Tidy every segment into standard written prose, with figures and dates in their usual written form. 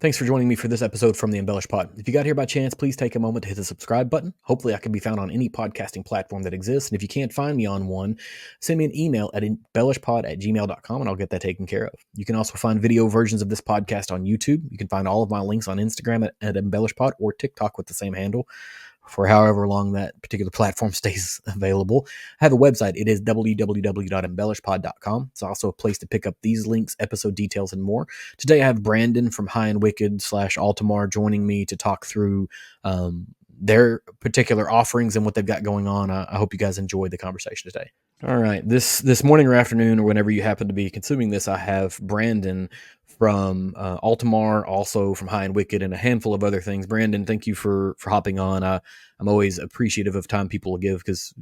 Thanks for joining me for this episode from the EmbellishPod. If you got here by chance, please take a moment to hit the subscribe button. Hopefully, I can be found on any podcasting platform that exists. And if you can't find me on one, send me an email at embellishpod@gmail.com and I'll get that taken care of. You can also find video versions of this podcast on YouTube. You can find all of my links on Instagram at EmbellishPod or TikTok with the same handle for however long that particular platform stays available. I have a website. It is www.embellishpod.com. It's also a place to pick up these links, episode details, and more. Today I have Brandon from High and Wicked / Altamar joining me to talk through their particular offerings and what they've got going on. I hope you guys enjoyed the conversation today. All right, this morning or afternoon or whenever you happen to be consuming this, I have Brandon from Altamar, also from High and Wicked, and a handful of other things. Brandon, thank you for hopping on. I'm always appreciative of time people will give because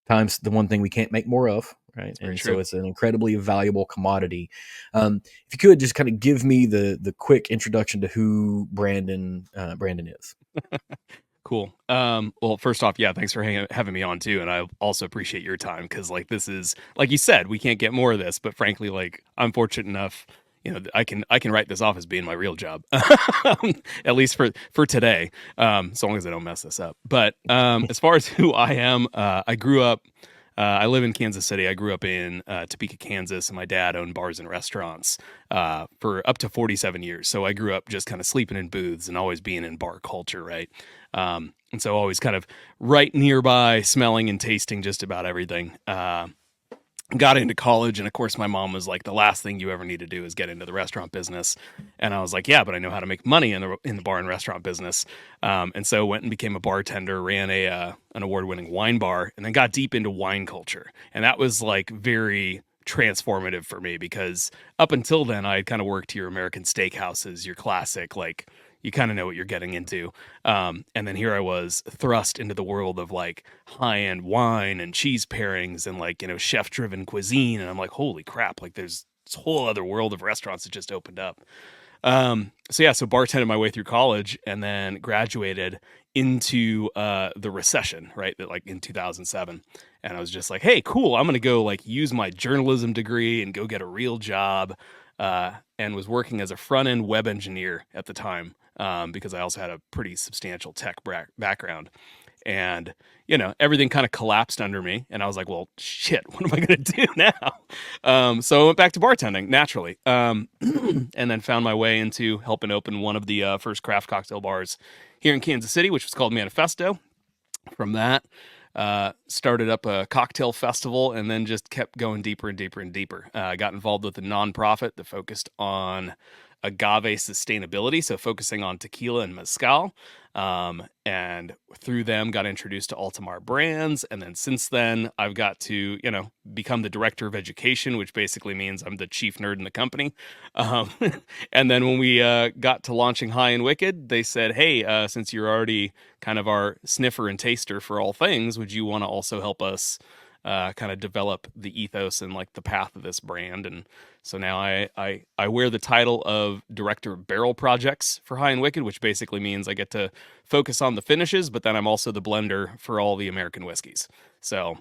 time's the one thing we can't make more of, right? And so it's an incredibly valuable commodity. If you could just kind of give me the quick introduction to who Brandon is. Cool. Well, first off, yeah, thanks for having me on too. And I also appreciate your time because this is, like you said, we can't get more of this, but frankly, I'm fortunate enough, I can write this off as being my real job, at least for today, so long as I don't mess this up. But as far as who I am, I grew up, I live in Kansas City. I grew up in Topeka, Kansas, and my dad owned bars and restaurants for up to 47 years. So I grew up just kind of sleeping in booths and always being in bar culture, right? And so always kind of right nearby, smelling and tasting just about everything. Got into college, and of course my mom was like, the last thing you ever need to do is get into the restaurant business. And I was like, yeah, but I know how to make money in the bar and restaurant business. And so went and became a bartender, ran an award-winning wine bar, and then got deep into wine culture. And that was like very transformative for me because up until then I had kind of worked your American steakhouses, your classic, like, you kind of know what you're getting into. And then here I was thrust into the world of like high-end wine and cheese pairings and chef-driven cuisine. And I'm like, holy crap, like there's this whole other world of restaurants that just opened up. So bartended my way through college and then graduated into the recession, right? Like in 2007. And I was just like, hey, cool, I'm going to go like use my journalism degree and go get a real job. And was working as a front-end web engineer at the time because I also had a pretty substantial tech background. And, everything kind of collapsed under me. And I was like, well, shit, what am I going to do now? So I went back to bartending naturally and then found my way into helping open one of the first craft cocktail bars here in Kansas City, which was called Manifesto. From that, started up a cocktail festival and then just kept going deeper and deeper and deeper. I got involved with a nonprofit that focused on agave sustainability, so focusing on tequila and mezcal. And through them got introduced to Altamar Brands. And then since then, I've got to, become the director of education, which basically means I'm the chief nerd in the company. And then when we got to launching High and Wicked, they said, hey, since you're already kind of our sniffer and taster for all things, would you want to also help us kind of develop the ethos and like the path of this brand? And so now I wear the title of director of barrel projects for High and Wicked, which basically means I get to focus on the finishes, but then I'm also the blender for all the American whiskeys. So,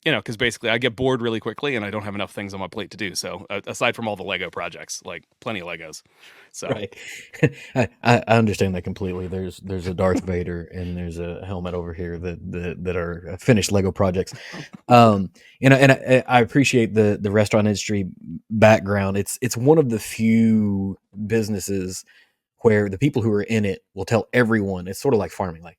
because basically I get bored really quickly and I don't have enough things on my plate to do. So aside from all the Lego projects, like plenty of Legos. So Right. I understand that completely. There's a Darth Vader and there's a helmet over here that are finished Lego projects. And I appreciate the restaurant industry background. It's one of the few businesses where the people who are in it will tell everyone. It's sort of like farming. Like,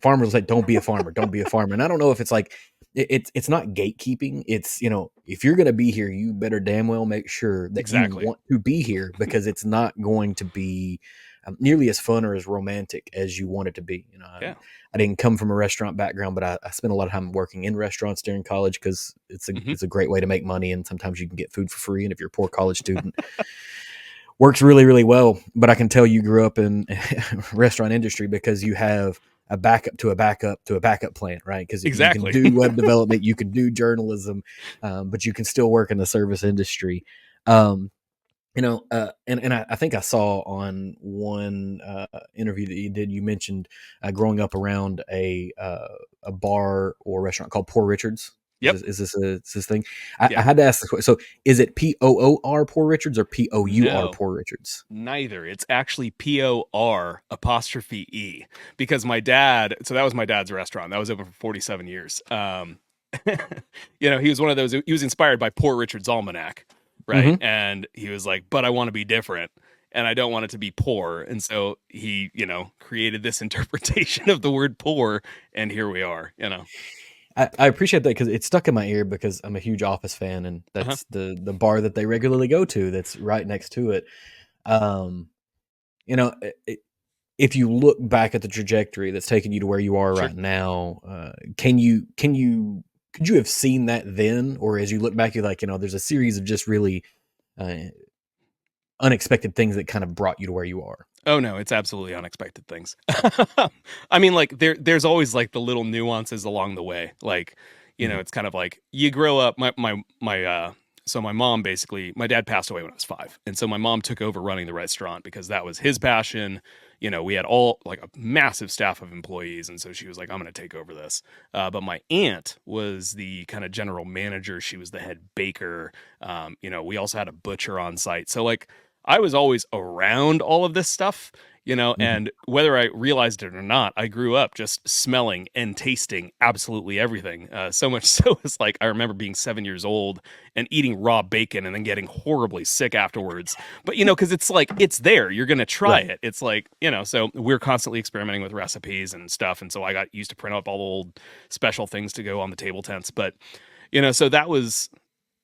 farmers will say, don't be a farmer, don't be a farmer. And I don't know if it's like it's not gatekeeping. It's, if you're going to be here, you better damn well make sure that exactly. you want to be here because it's not going to be nearly as fun or as romantic as you want it to be. Yeah. I didn't come from a restaurant background, but I spent a lot of time working in restaurants during college because it's a great way to make money. And sometimes you can get food for free. And if you're a poor college student, works really, really well. But I can tell you grew up in restaurant industry because you have a backup to a backup to a backup plan, right? Because Exactly. you can do web development, you can do journalism, but you can still work in the service industry. And I think I saw on one interview that you did, you mentioned growing up around a bar or restaurant called Poor Richard's. Yep. Is this thing? I Yeah. had to ask the question. So is it POOR Poor Richards or POUR No. Poor Richards? Neither. It's actually POR apostrophe E because my dad, so that was my dad's restaurant. That was open for 47 years. He was one of those, he was inspired by Poor Richard's Almanac, right? Mm-hmm. And he was like, but I want to be different and I don't want it to be poor. And so he, created this interpretation of the word poor. And here we are. I appreciate that because it stuck in my ear because I'm a huge Office fan, and Uh-huh. that's the bar that they regularly go to. That's right next to it. Um, you know, if you look back at the trajectory that's taken you to where you are Sure. right now, could you have seen that then, or as you look back, you're like, there's a series of just really uh, unexpected things that kind of brought you to where you are. Oh no, it's absolutely unexpected things. I mean, like there's always like the little nuances along the way. Like, Mhm. it's kind of like you grow up. So my mom basically, my dad passed away when I was 5, and so my mom took over running the restaurant because that was his passion. We had all like a massive staff of employees, and so she was like, "I'm going to take over this." But my aunt was the kind of general manager. She was the head baker. We also had a butcher on site. So like I was always around all of this stuff, Mhm. and whether I realized it or not, I grew up just smelling and tasting absolutely everything. So much so it's like I remember being 7 years old and eating raw bacon and then getting horribly sick afterwards. But, because it's like, it's there. You're going to try Right. it. It's like, so we're constantly experimenting with recipes and stuff. And so I got used to print up all the old special things to go on the table tents. But, so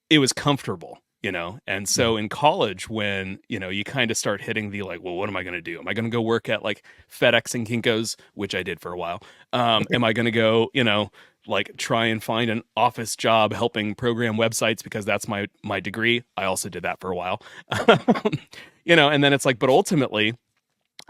it was comfortable, and Mhm. so in college when you kind of start hitting the like, well, what am I going to do? Am I going to go work at like FedEx and Kinko's, which I did for a while? Am I going to go like try and find an office job helping program websites because that's my degree? I also did that for a while. And then it's like, but ultimately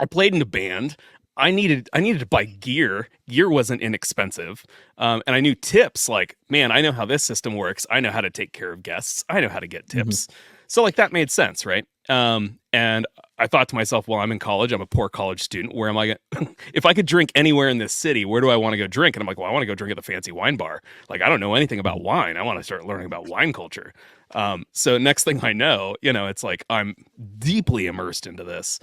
I played in a band. I needed to buy gear. Gear wasn't inexpensive, and I knew tips. Like, man, I know how this system works. I know how to take care of guests. I know how to get Mhm. tips. So like that made sense, right? And I thought to myself, well, I'm in college. I'm a poor college student. Where am I going? If I could drink anywhere in this city, where do I want to go drink? And I'm like, well, I want to go drink at the fancy wine bar. Like, I don't know anything about Mhm. wine. I want to start learning about wine culture. So next thing I know, it's like I'm deeply immersed into this.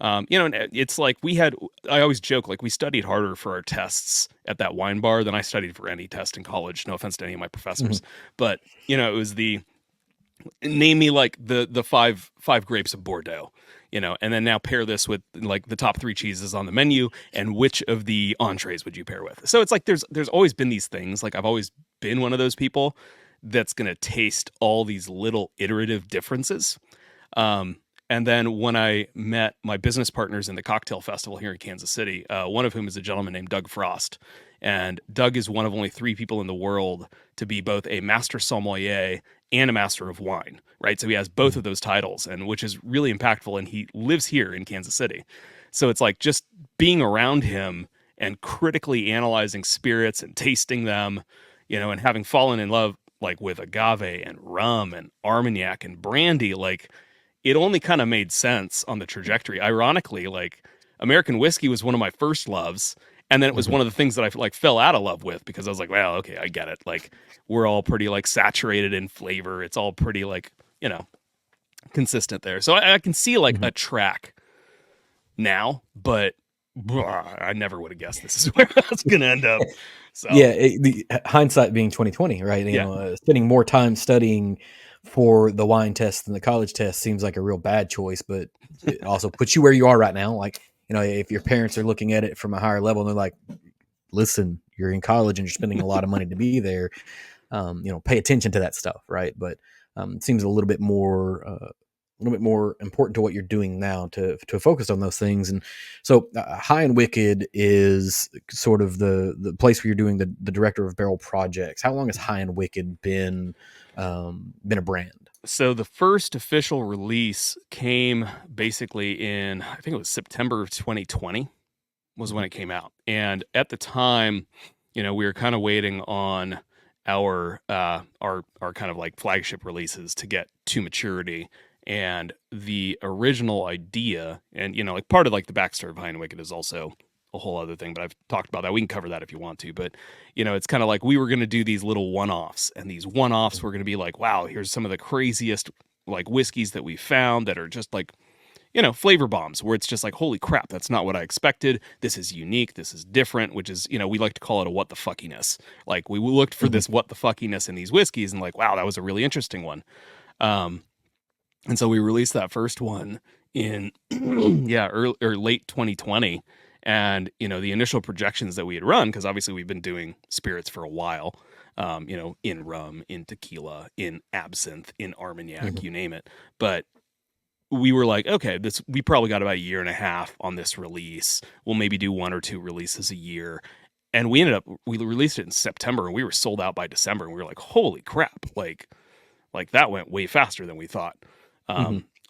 And it's like I always joke, like we studied harder for our tests at that wine bar than I studied for any test in college. No offense to any of my professors, Mhm. but it was name me like the five grapes of Bordeaux, and then now pair this with like the top 3 cheeses on the menu and which of the entrees would you pair with? So it's like there's always been these things. Like I've always been one of those people that's going to taste all these little iterative differences. Um, and then when I met my business partners in the cocktail festival here in Kansas City, one of whom is a gentleman named Doug Frost. And Doug is one of only 3 people in the world to be both a master sommelier and a master of wine, right? So he has both Mhm. of those titles, and which is really impactful. And he lives here in Kansas City. So it's like just being around him and critically analyzing spirits and tasting them, and having fallen in love like with agave and rum and armagnac and brandy, like it only kind of made sense on the trajectory. Ironically, like American whiskey was one of my first loves, and then it was Mhm. one of the things that I like fell out of love with because I was like, well, okay, I get it. Like we're all pretty like saturated in flavor. It's all pretty like consistent there. So I can see like Mhm. a track now, but I never would have guessed this is where I was gonna end up. So Yeah, the hindsight being 2020, right? yeah, Spending more time studying for the wine test than the college test seems like a real bad choice, but it also puts you where you are right now. Like, if your parents are looking at it from a higher level and they're like, "Listen, you're in college and you're spending a lot of money to be there. Pay attention to that stuff," right? But it seems a little bit more important to what you're doing now to focus on those things. And so, High and Wicked is sort of the place where you're doing the director of barrel projects. How long has High and Wicked been a brand? so the first official release came basically in I think it was September of 2020 was when Mhm. it came out. And at the time, we were kind of waiting on our kind of like flagship releases to get to maturity. And the original idea, and like part of like the backstory behind Wicked is also a whole other thing, but I've talked about that. We can cover that if you want to. But, it's kind of like we were going to do these little one-offs, and these one-offs were going to be like, wow, here's some of the craziest like whiskeys that we found that are just like, flavor bombs, where it's just like, holy crap, that's not what I expected. This is unique. This is different, which is, we like to call it a what the fuckiness. Like, we looked for this what the fuckiness in these whiskeys and like, wow, that was a really interesting one. And so we released that first one in, early or late 2020. And, the initial projections that we had run, because obviously we've been doing spirits for a while, in rum, in tequila, in absinthe, in Armagnac, you name it. But we were like, okay, we probably got about a year and a half on this release. We'll maybe do 1 or 2 releases a year. And we released it in September, and we were sold out by December. And we were like, holy crap. Like that went way faster than we thought.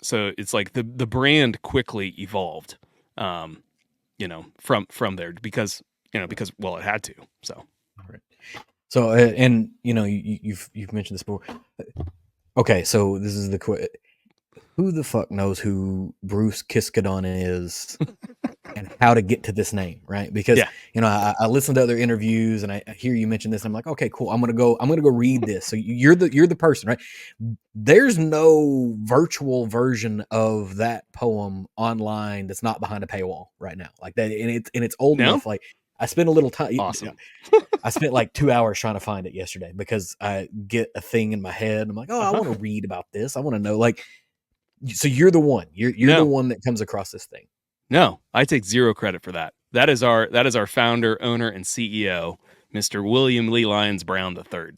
So it's like the brand quickly evolved, from there because it had to. So, all right. So, and you've mentioned this before. Okay. So this is who the fuck knows who Bruce Kiskadon is and how to get to this name, right? Because I listen to other interviews and I hear you mention this. And I'm like, okay, cool. I'm gonna go read this. So you're the person, right? There's no virtual version of that poem online that's not behind a paywall right now, like that, and it's old enough. Like I spent a little time. Awesome. I spent like 2 hours trying to find it yesterday because I get a thing in my head. I'm like, oh, I want to read about this. I want to know, like. So you're the one. You're the one that comes across this thing. No, I take zero credit for that. That is our founder, owner, and CEO, Mr. William Lee Lyons Brown III.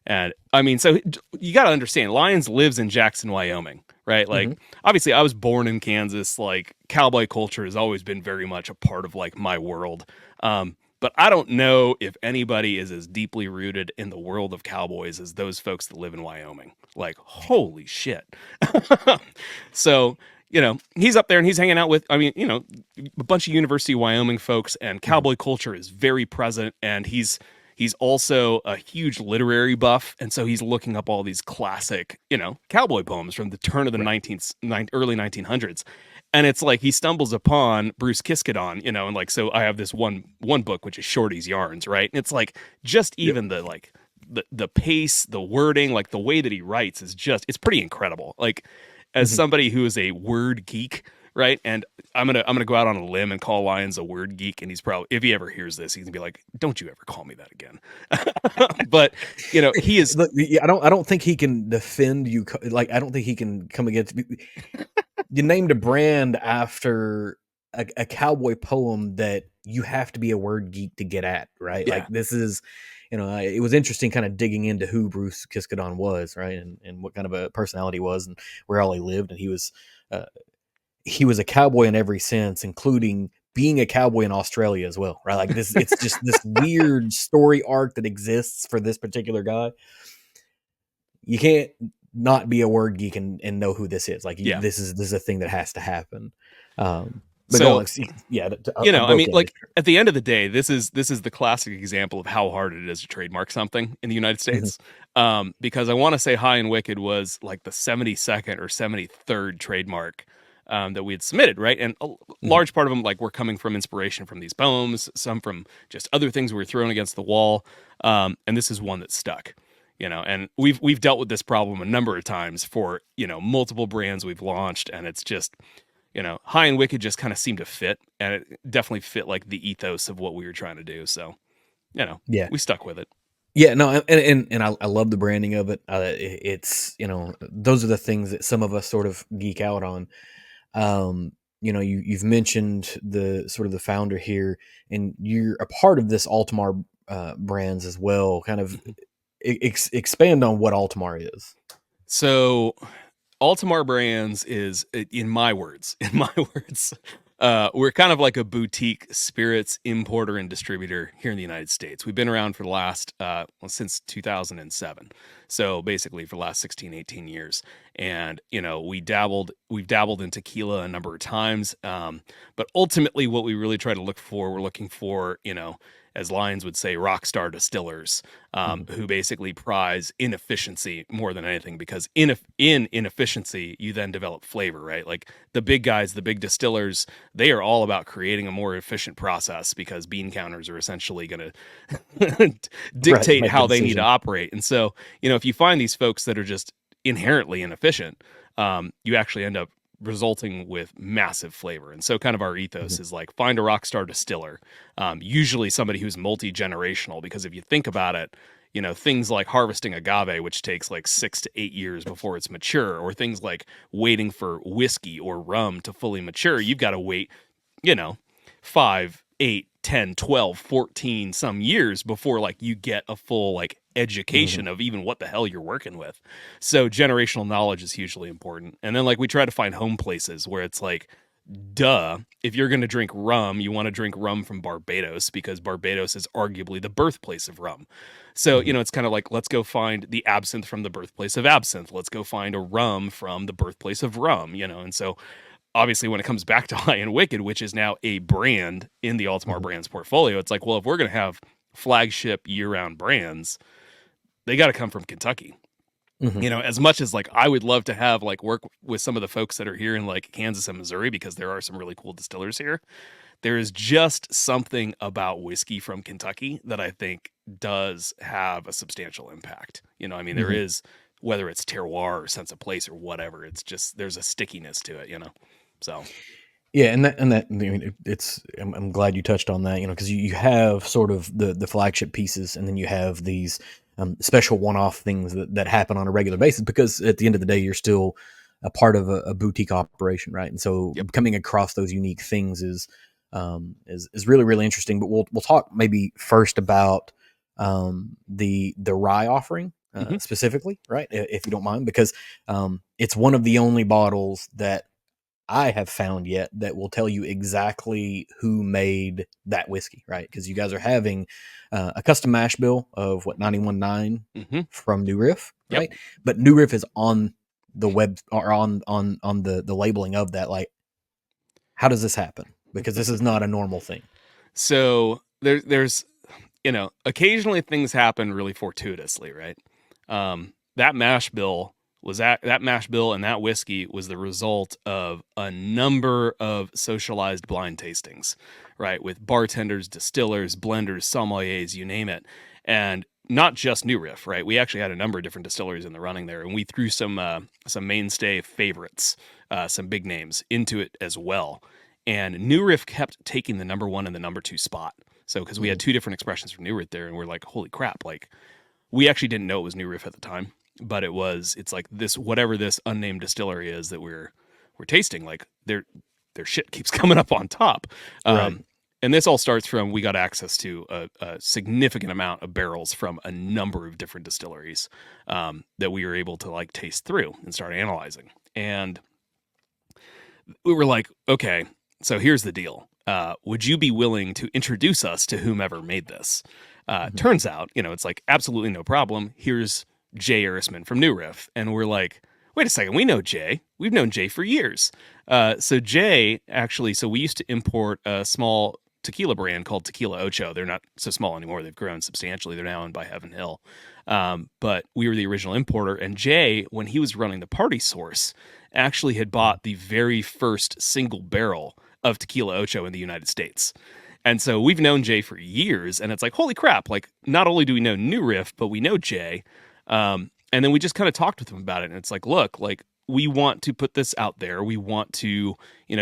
And I mean, so you got to understand, Lyons lives in Jackson, Wyoming, right? Like, obviously, I was born in Kansas. Like, cowboy culture has always been very much a part of like my world. But I don't know if anybody is as deeply rooted in the world of cowboys as those folks that live in Wyoming. Like, holy shit. So, he's up there and he's hanging out with, a bunch of University of Wyoming folks, and cowboy culture is very present. And he's also a huge literary buff. And so he's looking up all these classic, cowboy poems from the turn of the early 1900s. And it's like he stumbles upon Bruce Kiskadon, and like, so I have this one book, which is Shorty's Yarns, right? And it's like just even the pace, the wording, like the way that he writes is it's pretty incredible. Like, as somebody who is a word geek, right? And I'm gonna go out on a limb and call Lyons a word geek, and he's probably, if he ever hears this, he's gonna be like, "Don't you ever call me that again." But he is. Look, I don't think he can defend you. Like, I don't think he can come against. You named a brand after a cowboy poem that you have to be a word geek to get at, right? Yeah. Like, this is, it was interesting kind of digging into who Bruce Kiskadon was, right? And what kind of a personality he was and where all he lived. And he was a cowboy in every sense, including being a cowboy in Australia as well, right? Like this, it's just this weird story arc that exists for this particular guy. You can't not be a word geek and know who this is. Like, this is a thing that has to happen. But so, like, at the end of the day, this is the classic example of how hard it is to trademark something in the United States. Because I want to say High and Wicked was like the 72nd or 73rd trademark that we had submitted, right? And a large part of them, like, were coming from inspiration from these poems, some from just other things we were throwing against the wall. And this is one that stuck. And we've dealt with this problem a number of times for, multiple brands we've launched, and it's just, High and Wicked just kind of seemed to fit, and it definitely fit like the ethos of what we were trying to do. So, we stuck with it. Yeah, no, and I love the branding of it. It's, those are the things that some of us sort of geek out on. You've mentioned the sort of the founder here, and you're a part of this Altamar Brands as well. Kind of expand on what Altamar is. So Altamar Brands is, in my words, we're kind of like a boutique spirits importer and distributor here in the United States. We've been around for the last, since 2007. So basically for the last 16, 18 years. And, we've dabbled in tequila a number of times. But ultimately what we really try to look for, we're looking for, as Lyons would say, rock star distillers, Mhm. who basically prize inefficiency more than anything, because in inefficiency, you then develop flavor, right? Like the big guys, the big distillers, they are all about creating a more efficient process because bean counters are essentially going to Right. dictate Make the how they need to decision. operate. And so, if you find these folks that are just inherently inefficient, you actually end up resulting with massive flavor. And so kind of our ethos Mhm. is like find a rock star distiller, usually somebody who's multi-generational, because if you think about it, things like harvesting agave, which takes like 6 to 8 years before it's mature, or things like waiting for whiskey or rum to fully mature, you've got to wait, you know, 5, 8, 10, 12, 14 some years before like you get a full like Mhm. education of even what the hell you're working with. So generational knowledge is hugely important. And then like we try to find home places where it's like, duh, if you're going to drink rum, you want to drink rum from Barbados because Barbados is arguably the birthplace of rum. So, Mhm. it's kind of like, let's go find the absinthe from the birthplace of absinthe. Let's go find a rum from the birthplace of rum, and so obviously when it comes back to High and Wicked, which is now a brand in the Altamar Mhm. Brands portfolio, it's like, well, if we're going to have flagship year-round brands, they got to come from Kentucky. Mhm. As much as like I would love to have like work with some of the folks that are here in like Kansas and Missouri, because there are some really cool distillers here, there is just something about whiskey from Kentucky that I think does have a substantial impact. I mean, there Mhm. is, whether it's terroir or sense of place or whatever, it's just there's a stickiness to it, so. Yeah, and that I mean, it's I'm glad you touched on that, because you have sort of the flagship pieces, and then you have these special one-off things that happen on a regular basis. Because at the end of the day, you're still a part of a boutique operation, right? And so Yep. coming across those unique things is really really interesting. But we'll talk maybe first about the rye offering. Hmm. Specifically, right? If you don't mind, because it's one of the only bottles that I have found yet that will tell you exactly who made that whiskey, right? Because you guys are having a custom mash bill of what 91.9 Hmm. from New Riff, Yep. right? But New Riff is on the web or on the labeling of that. Like, how does this happen? Because this is not a normal thing. So there's occasionally things happen really fortuitously, right? That mash bill that mash bill and that whiskey was the result of a number of socialized blind tastings, right? With bartenders, distillers, blenders, sommeliers, you name it. And not just New Riff, right? We actually had a number of different distilleries in the running there, and we threw some mainstay favorites, some big names into it as well. And New Riff kept taking the number one and the number two spot. So, because we had Mhm. two different expressions from New Riff there, and we're like, holy crap, like we actually didn't know it was New Riff at the time, but it's like this, whatever this unnamed distillery is that we're tasting, like their shit keeps coming up on top. Right. And this all starts from, we got access to a significant amount of barrels from a number of different distilleries, that we were able to like taste through and start analyzing. And we were like, okay, so here's the deal. Would you be willing to introduce us to whomever made this? Mhm. Turns out, it's like absolutely no problem. Here's Jay Erisman from New Riff. And we're like, wait a second, we know Jay. We've known Jay for years. So Jay actually, so we used to import a small tequila brand called Tequila Ocho. They're not so small anymore. They've grown substantially. They're now owned by Heaven Hill. But we were the original importer. And Jay, when he was running the Party Source, actually had bought the very first single barrel of Tequila Ocho in the United States. And so we've known Jay for years, and it's like, holy crap, like not only do we know New Riff, but we know Jay. And then we just kind of talked with him about it. And it's like, look, like we want to put this out there. We want to,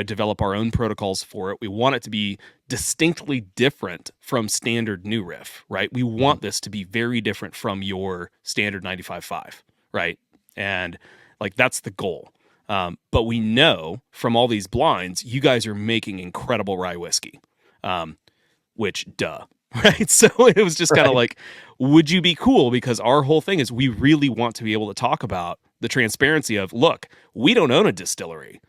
develop our own protocols for it. We want it to be distinctly different from standard New Riff, right? We Mhm. want this to be very different from your standard 95.5, right? And like that's the goal. But we know from all these blinds, you guys are making incredible rye whiskey, which, duh, right? So it was just kind of Right. like, would you be cool? Because our whole thing is we really want to be able to talk about the transparency of, look, we don't own a distillery.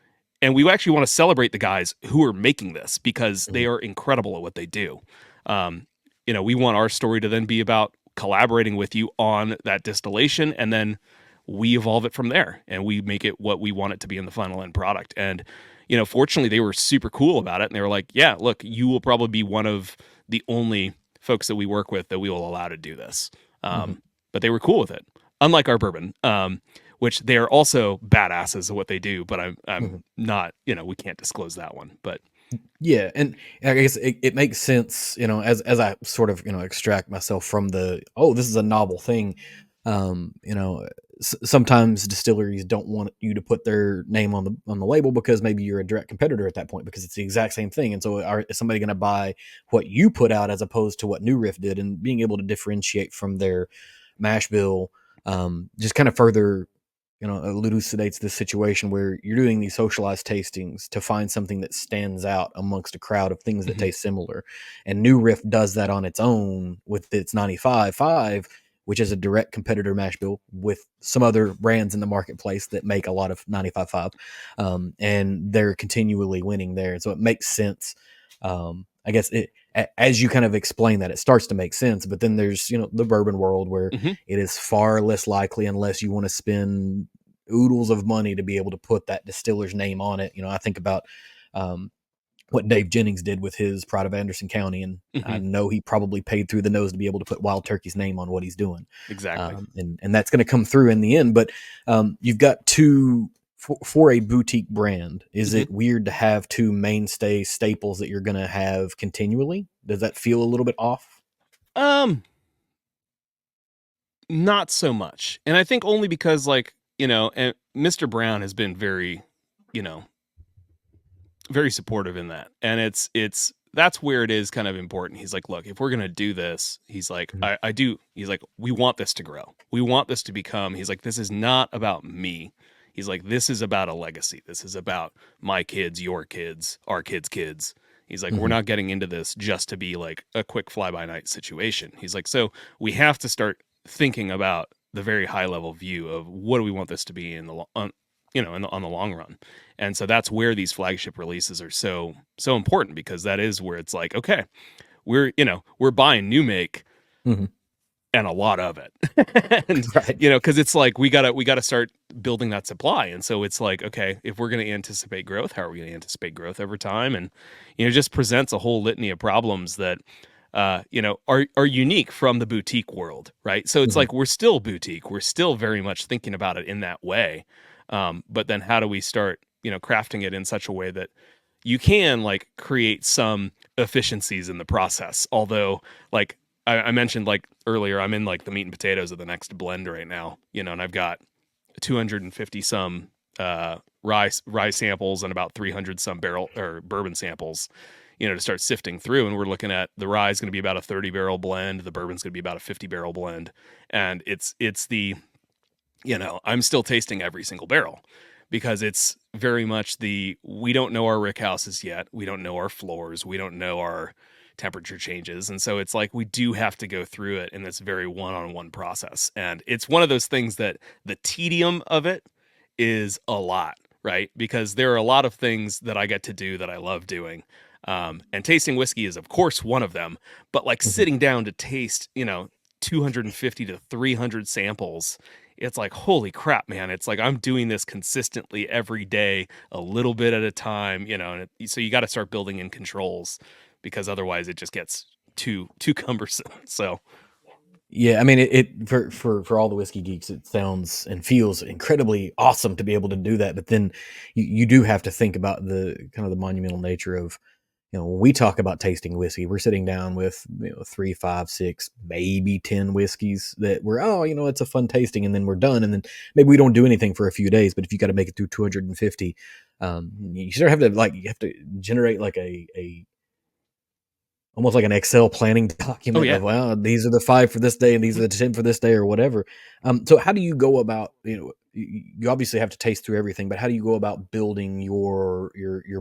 And we actually want to celebrate the guys who are making this because they Mhm. are incredible at what they do. Um, we want our story to then be about collaborating with you on that distillation, and then we evolve it from there and we make it what we want it to be in the final end product. And, fortunately they were super cool about it. And they were like, yeah, look, you will probably be one of the only folks that we work with that we will allow to do this. Hmm. But they were cool with it, unlike our bourbon, which they are also badasses at what they do. But I'm Hmm. not, we can't disclose that one. But Yeah, and I guess it makes sense, as I sort of, extract myself from this is a novel thing. Sometimes distilleries don't want you to put their name on the label because maybe you're a direct competitor at that point because it's the exact same thing. And so, is somebody going to buy what you put out as opposed to what New Riff did? And being able to differentiate from their mash bill, just kind of further elucidates this situation where you're doing these socialized tastings to find something that stands out amongst a crowd of things that mhm, taste similar. And New Riff does that on its own with its 95.5, which is a direct competitor mash bill with some other brands in the marketplace that make a lot of 95.5. And they're continually winning there. And so it makes sense. I guess as you kind of explain that, it starts to make sense. But then there's, the bourbon world where mhm. it is far less likely unless you want to spend oodles of money to be able to put that distiller's name on it. I think about um, what Dave Jennings did with his Pride of Anderson County, and I Mhm. know he probably paid through the nose to be able to put Wild Turkey's name on what he's doing, Exactly. and that's going to come through in the end. But you've got two for a boutique brand. Is Mhm. it weird to have two mainstay staples that you're going to have continually? Does that feel a little bit off? Um, Not so much. And I think only because and Mr. Brown has been very, you know, very supportive in that. And it's that's where it is kind of important. He's like, look, if we're gonna do this, he's like, Mhm. he's like, we want this to grow. We want this to become, he's like, this is not about me. He's like, this is about a legacy. This is about my kids, your kids, our kids' kids. He's like, we're Mhm. not getting into this just to be like a quick fly by night situation. He's like, so we have to start thinking about the very high level view of what do we want this to be in the on the long run. And so that's where these flagship releases are so important, because that is where it's like, okay, we're buying new make Mhm. and a lot of it. And Right. because it's like we gotta start building that supply. And so it's like, okay, if we're going to anticipate growth, how are we going to anticipate growth over time? And it just presents a whole litany of problems that are unique from the boutique world, right? So it's Mhm. like we're still boutique, we're still very much thinking about it in that way. But then how do we start crafting it in such a way that you can like create some efficiencies in the process? Although, like I mentioned like earlier, I'm in like the meat and potatoes of the next blend right now, and I've got 250 some rye samples and about 300 some barrel or bourbon samples, to start sifting through. And we're looking at the rye is going to be about a 30 barrel blend, the bourbon's going to be about a 50 barrel blend, and it's the I'm still tasting every single barrel, because it's very much we don't know our rick houses yet. We don't know our floors. We don't know our temperature changes. And so it's like we do have to go through it in this very one-on-one process. And it's one of those things that the tedium of it is a lot, right? Because there are a lot of things that I get to do that I love doing. And tasting whiskey is, of course, one of them. But like Mhm. sitting down to taste, 250 to 300 samples, it's like, holy crap, man. It's like I'm doing this consistently every day, a little bit at a time, so you got to start building in controls, because otherwise it just gets too cumbersome. So, Yeah, I mean, it for all the whiskey geeks, it sounds and feels incredibly awesome to be able to do that. But then you do have to think about the kind of the monumental nature of, when we talk about tasting whiskey, we're sitting down with 3, 5, 6, maybe 10 whiskeys that we're it's a fun tasting, and then we're done, and then maybe we don't do anything for a few days. But if you got to make it through 250, you sort of have to you have to generate like a almost like an Excel planning oh document yeah. of, well, these are the 5 for this day and these are the 10 for this day or whatever. So how do you go about, you obviously have to taste through everything, but how do you go about building your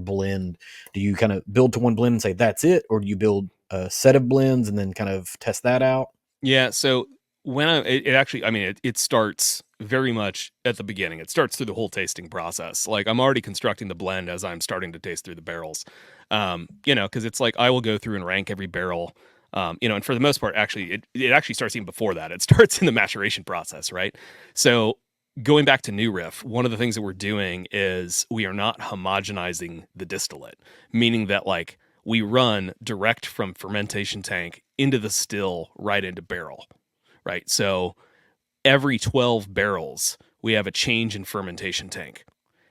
blend? Do you kind of build to one blend and say that's it, or do you build a set of blends and then kind of test that out? Yeah, so when it actually, I mean, it starts very much at the beginning. It starts through the whole tasting process. Like I'm already constructing the blend as I'm starting to taste through the barrels. Because it's like I will go through and rank every barrel. And for the most part, actually, it actually starts even before that. It starts in the maturation process, right? So going back to New Riff, one of the things that we're doing is we are not homogenizing the distillate, meaning that like we run direct from fermentation tank into the still, right into barrel, right? So every 12 barrels, we have a change in fermentation tank.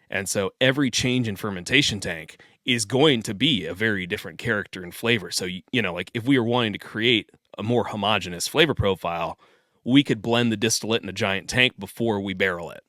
And so every change in fermentation tank is going to be a very different character and flavor. So, like if we were wanting to create a more homogeneous flavor profile, we could blend the distillate in a giant tank before we barrel it.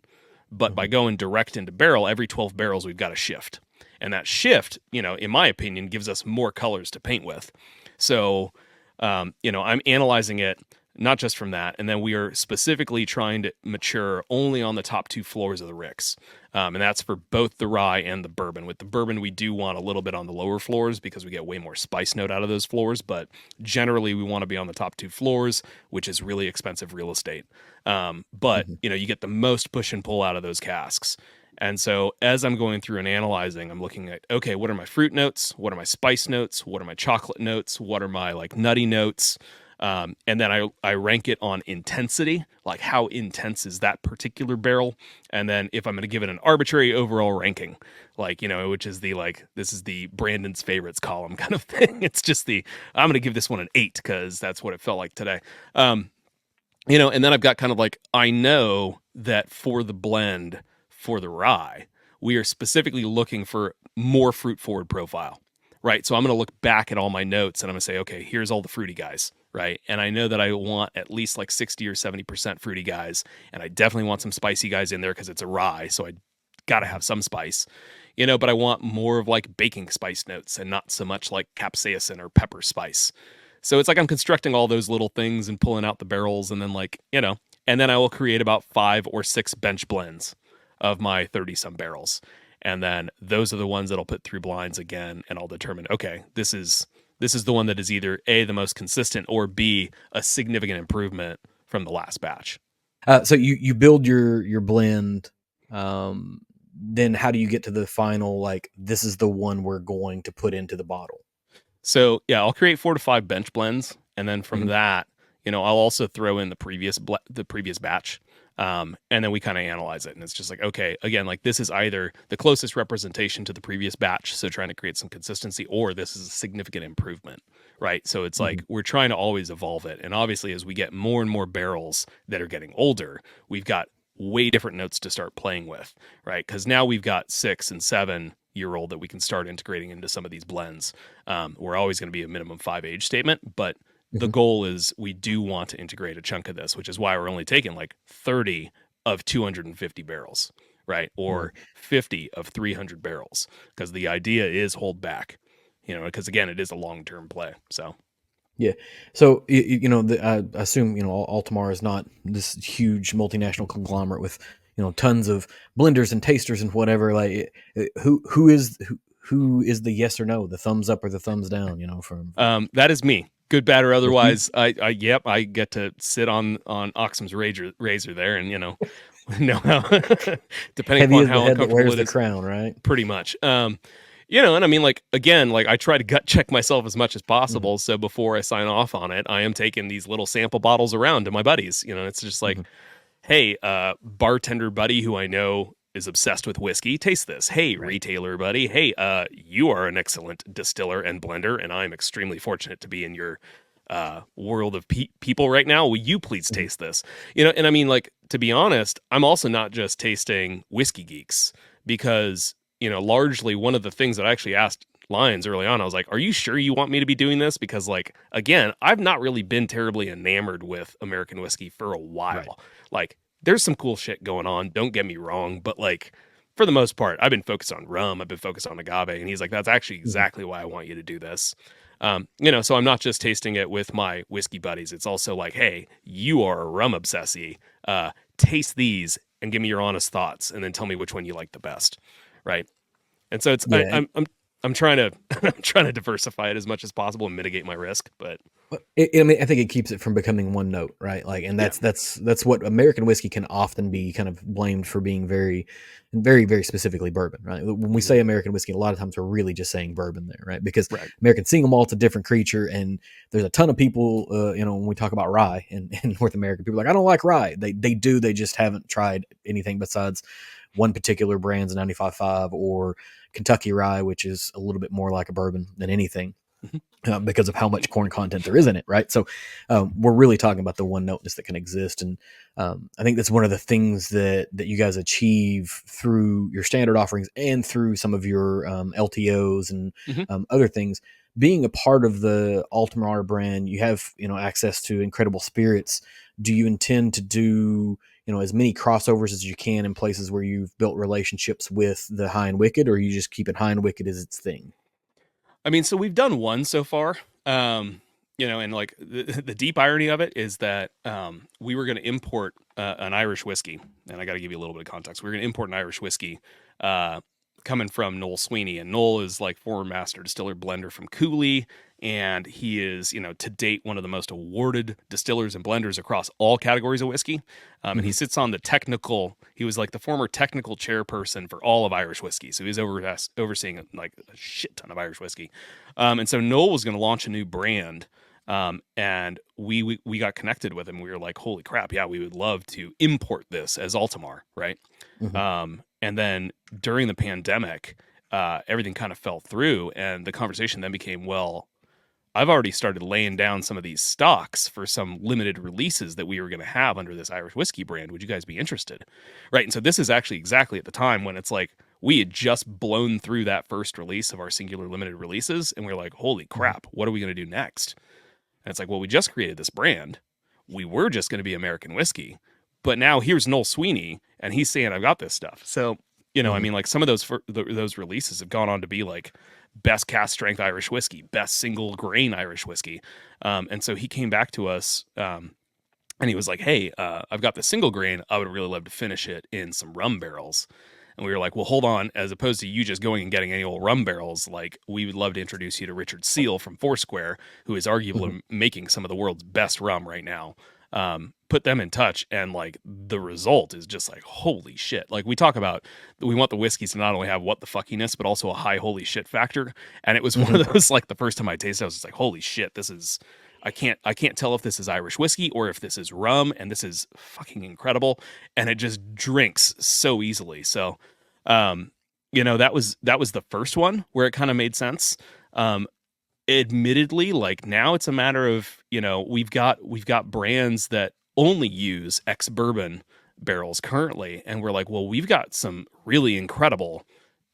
But by going direct into barrel, every 12 barrels, we've got a shift. And that shift, in my opinion, gives us more colors to paint with. So, I'm analyzing it not just from that. And then we are specifically trying to mature only on the top 2 floors of the ricks. And that's for both the rye and the bourbon. With the bourbon, we do want a little bit on the lower floors because we get way more spice note out of those floors. But generally, we want to be on the top 2 floors, which is really expensive real estate. But you get the most push and pull out of those casks. And so as I'm going through and analyzing, I'm looking at, okay, what are my fruit notes? What are my spice notes? What are my chocolate notes? What are my nutty notes? And then I rank it on intensity, like how intense is that particular barrel. And then if I'm going to give it an arbitrary overall ranking, which is this is the Brandon's favorites column kind of thing. It's just I'm going to give this one an 8 because that's what it felt like today. And then I've got kind of I know that for the blend for the rye, we are specifically looking for more fruit forward profile, right? So I'm going to look back at all my notes and I'm going to say, okay, here's all the fruity guys. Right. And I know that I want at least 60 or 70% fruity guys. And I definitely want some spicy guys in there because it's a rye. So I got to have some spice, but I want more of baking spice notes and not so much capsaicin or pepper spice. So it's I'm constructing all those little things and pulling out the barrels and then and then I will create about 5 or 6 bench blends of my 30 some barrels. And then those are the ones that I'll put through blinds again. And I'll determine, okay, this is the one that is either A, the most consistent, or B, a significant improvement from the last batch. So you build your blend. Then how do you get to the final, this is the one we're going to put into the bottle? So yeah, I'll create 4 to 5 bench blends. And then from that, I'll also throw in the previous batch. And then we kind of analyze it. And it's just okay, again, this is either the closest representation to the previous batch, so trying to create some consistency, or this is a significant improvement, right? So it's we're trying to always evolve it. And obviously, as we get more and more barrels that are getting older, we've got way different notes to start playing with, right? Because now we've got 6 and 7-year-old that we can start integrating into some of these blends. We're always going to be a minimum 5 age statement, but the goal is we do want to integrate a chunk of this, which is why we're only taking 30 of 250 barrels, right? Or 50 of 300 barrels, because the idea is hold back, because again, it is a long-term play. So, yeah. So, I assume, Altamar is not this huge multinational conglomerate with, tons of blenders and tasters and whatever. Who is the yes or no, the thumbs up or the thumbs down, from that is me. Good, bad, or otherwise. I get to sit on Oxum's razor there, and know how depending heavy upon as how the head that uncomfortable wears it the is, crown, right? pretty much. And I mean, again, I try to gut check myself as much as possible. So before I sign off on it, I am taking these little sample bottles around to my buddies. It's just hey, bartender buddy who I know is obsessed with whiskey, taste this. Hey, right. Retailer buddy, hey, you are an excellent distiller and blender, and I'm extremely fortunate to be in your world of people right now. Will you please taste this? And I mean, to be honest, I'm also not just tasting whiskey geeks, because largely one of the things that I actually asked Lyons early on, I was like, are you sure you want me to be doing this? Because again, I've not really been terribly enamored with American whiskey for a while. Right. There's some cool shit going on, don't get me wrong, but for the most part, I've been focused on rum, I've been focused on agave, and he's like, that's actually exactly why I want you to do this. So I'm not just tasting it with my whiskey buddies. It's also hey, you are a rum obsessee. Taste these and give me your honest thoughts, and then tell me which one you like the best, right? And so it's I'm trying to diversify it as much as possible and mitigate my risk, but I think it keeps it from becoming one note, right? And that's what American whiskey can often be kind of blamed for, being very, very, very specifically bourbon, right? When we say American whiskey, a lot of times we're really just saying bourbon there, right? Because American single malt's a different creature, and there's a ton of people, when we talk about rye in North America, people are like, I don't like rye. They do, they just haven't tried anything besides one particular brand's 95.5 or Kentucky rye, which is a little bit more like a bourbon than anything. Mhm. because of how much corn content there is in it, right? So we're really talking about the one noteness that can exist, and I think that's one of the things that you guys achieve through your standard offerings and through some of your LTOs and Mhm. other things. Being a part of the Altamar brand, you have access to incredible spirits. Do you intend to do as many crossovers as you can in places where you've built relationships with the High and Wicked, or you just keep it High and Wicked as its thing? I mean, so we've done one so far. And like the deep irony of it is that we were going to import an Irish whiskey, and I got to give you a little bit of context. We were going to import an Irish whiskey uh, coming from Noel Sweeney, and Noel is like former master distiller blender from Cooley, and he is, to date one of the most awarded distillers and blenders across all categories of whiskey. And he Hmm. sits on the technical. He was like the former technical chairperson for all of Irish whiskey, so he's overseeing like a shit ton of Irish whiskey. And so Noel was going to launch a new brand. And we got connected with him. We were like, holy crap, yeah, we would love to import this as Altamar, right? Hmm. And then during the pandemic, everything kind of fell through, and the conversation then became, well, I've already started laying down some of these stocks for some limited releases that we were going to have under this Irish whiskey brand. Would you guys be interested? Right. And so this is actually exactly at the time when it's like we had just blown through that first release of our singular limited releases. And we are like, holy Hmm. crap, what are we going to do next? And it's like, well, we just created this brand. We were just going to be American whiskey. But now here's Noel Sweeney, and he's saying, I've got this stuff. So, I Hmm. mean, like some of those releases have gone on to be like best cast strength Irish whiskey, best single grain Irish whiskey. And so he came back to us and he was like, hey, I've got the single grain. I would really love to finish it in some rum barrels. And we were like, well, hold on. As opposed to you just going and getting any old rum barrels, like we would love to introduce you to Richard Seal from Foursquare, who is Hmm. arguably making some of the world's best rum right now. Put them in touch, and like the result is just like holy shit. Like we talk about, we want the whiskeys to not only have what the fuckiness, but also a high holy shit factor. And it was one Hmm. of those like the first time I tasted, I was just like, holy shit, this is I can't tell if this is Irish whiskey or if this is rum, and this is fucking incredible. And it just drinks so easily. So, um, that was the first one where it kind of made sense. Um, Admittedly, like now it's a matter of we've got brands that only use ex bourbon barrels currently, and we're like, well, we've got some really incredible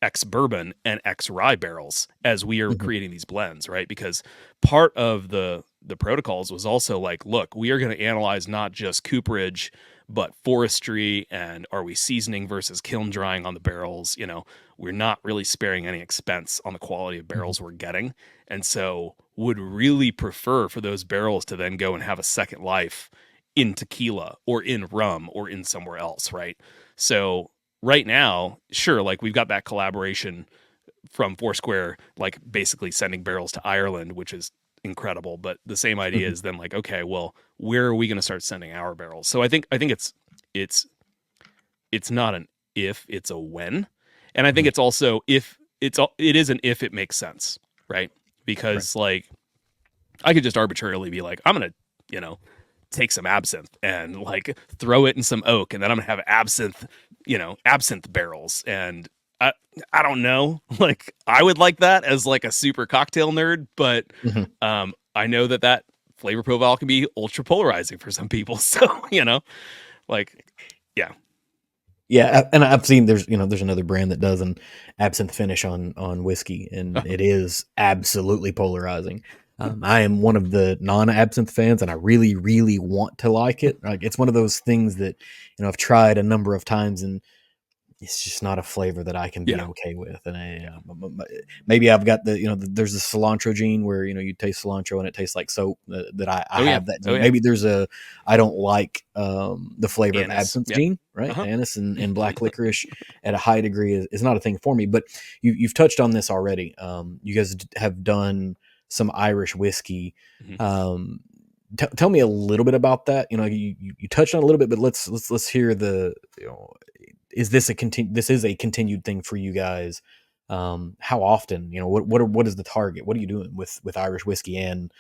ex bourbon and ex rye barrels as we are Hmm. creating these blends, right? Because part of the protocols was also like, look, we are going to analyze not just cooperage but forestry, and are we seasoning versus kiln drying on the barrels. We're not really sparing any expense on the quality of Hmm. barrels we're getting, and so would really prefer for those barrels to then go and have a second life in tequila or in rum or in somewhere else, right? So right now, sure, like we've got that collaboration from Foursquare, like basically sending barrels to Ireland, which is incredible. But the same idea Hmm. is then like, okay, well, where are we going to start sending our barrels? So I think it's it's not an if, it's a when, and I think Hmm. it's also if it is an if it makes sense, right? Right. Because like I could just arbitrarily be like, I'm gonna, you know, take some absinthe and like throw it in some oak, and then I'm gonna have absinthe barrels. And I I don't know, like I would like that as like a super cocktail nerd, but Hmm. I know that flavor profile can be ultra polarizing for some people. So like yeah, Yeah, and I've seen there's another brand that does an absinthe finish on whiskey, and it is absolutely polarizing. I am one of the non-absinthe fans, and I really, really want to like it. Like it's one of those things that I've tried a number of times, and it's just not a flavor that I can be yeah, okay with. And yeah, maybe I've got there's the cilantro gene where you taste cilantro and it tastes like soap. That I oh yeah, have that oh gene. yeah, Maybe there's I don't like the flavor of anise, absinthe yeah, gene, right? uh-huh. Anise and black licorice at a high degree is not a thing for me. But you've touched on this already. You guys have done some Irish whiskey. Mhm. Um, tell me a little bit about that. You touched on it a little bit, but let's hear the is this this is a continued thing for you guys? How often? What is the target? What are you doing with Irish whiskey and